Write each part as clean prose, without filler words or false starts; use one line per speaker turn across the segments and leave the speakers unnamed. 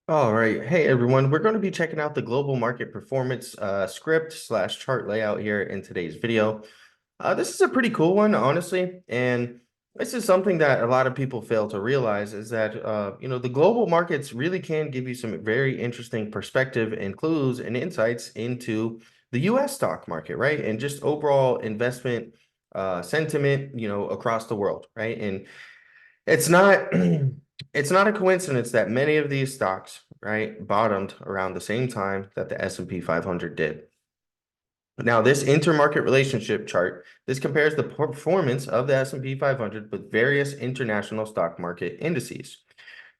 All right. Hey, everyone. We're going to be checking out the global market performance script slash chart layout here in today's video. This is a pretty cool one, honestly. And this is something that a lot of people fail to realize is that, the global markets really can give you some very interesting perspective and clues and insights into the US stock market, right? And just overall investment sentiment, across the world, right? And it's not it's not a coincidence that many of these stocks, right, bottomed around the same time that the S&P 500 did. Now, this intermarket relationship chart, this compares the performance of the S&P 500 with various international stock market indices.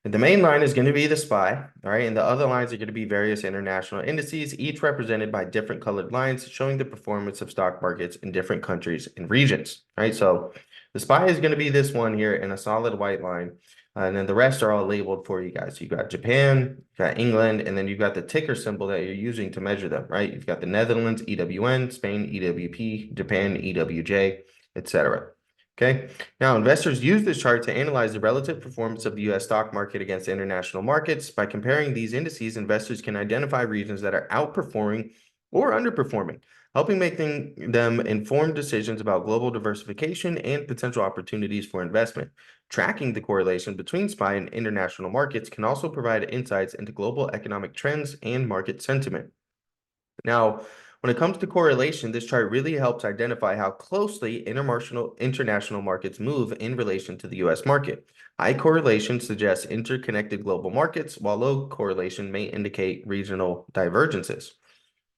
And the main line is going to be the SPY, all right, and the other lines are going to be various international indices, each represented by different colored lines showing the performance of stock markets in different countries and regions, right? So the SPY is going to be this one here in a solid white line, and then the rest are all labeled for you guys. You've got Japan, you've got England, and then you've got the ticker symbol that you're using to measure them, right? You've got the Netherlands, EWN, Spain, EWP, Japan, EWJ, etc. Okay. Now, investors use this chart to analyze the relative performance of the U.S. stock market against international markets. By comparing these indices, investors can identify regions that are outperforming or underperforming, helping make them informed decisions about global diversification and potential opportunities for investment. Tracking the correlation between SPY and international markets can also provide insights into global economic trends and market sentiment. Now, when it comes to correlation, this chart really helps identify how closely international markets move in relation to the US market. High correlation suggests interconnected global markets, while low correlation may indicate regional divergences.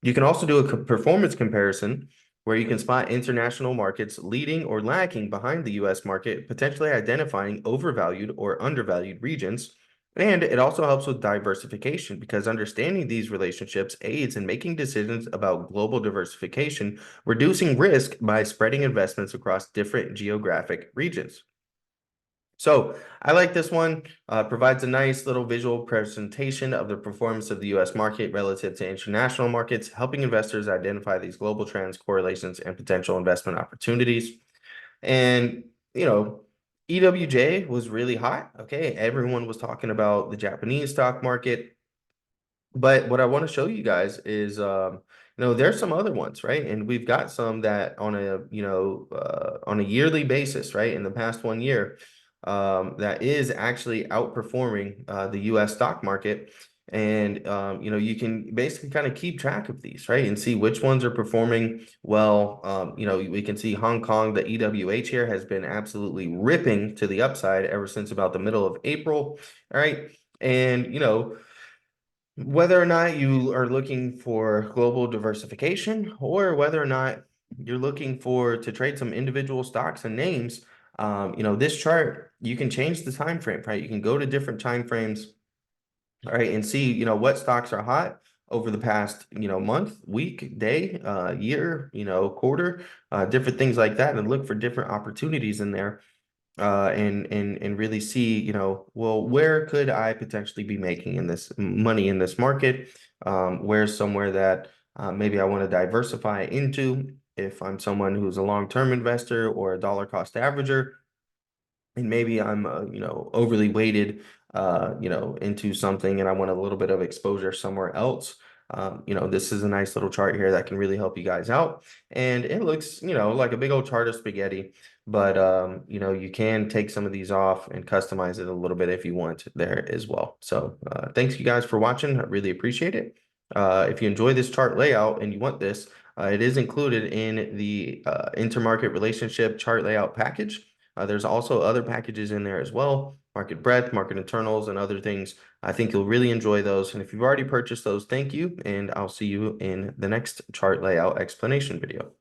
You can also do a performance comparison where you can spot international markets leading or lagging behind the US market, potentially identifying overvalued or undervalued regions. And it also helps with diversification because understanding these relationships aids in making decisions about global diversification, reducing risk by spreading investments across different geographic regions. So I like this one. Provides a nice little visual presentation of the performance of the U.S. market relative to international markets, helping investors identify these global trends, correlations, and potential investment opportunities. And, EWJ was really hot. Okay. Everyone was talking about the Japanese stock market. But what I want to show you guys is, there's some other ones, right? And we've got some that on a yearly basis, right? In the past 1 year, that is actually outperforming the U.S. stock market. And, you can basically kind of keep track of these, right? And see which ones are performing well. We can see Hong Kong, the EWH here has been absolutely ripping to the upside ever since about the middle of April. All right. And, whether or not you are looking for global diversification or whether or not you're looking for to trade some individual stocks and names, this chart, you can change the time frame, right? You can go to different time frames, all right, and see, what stocks are hot over the past, month, week, day, year, quarter, different things like that, and look for different opportunities in there and really see, well, where could I potentially be making in this money in this market? Where's somewhere that maybe I want to diversify into if I'm someone who's a long-term investor or a dollar cost averager, and maybe I'm overly weighted into something and I want a little bit of exposure somewhere else. This is a nice little chart here that can really help you guys out. And it looks, like a big old chart of spaghetti, but you can take some of these off and customize it a little bit if you want there as well. So thanks you guys for watching. I really appreciate it. If you enjoy this chart layout and you want this, it is included in the intermarket relationship chart layout package. There's also other packages in there as well, market breadth, market internals, and other things. I think you'll really enjoy those. And if you've already purchased those, thank you. And I'll see you in the next chart layout explanation video.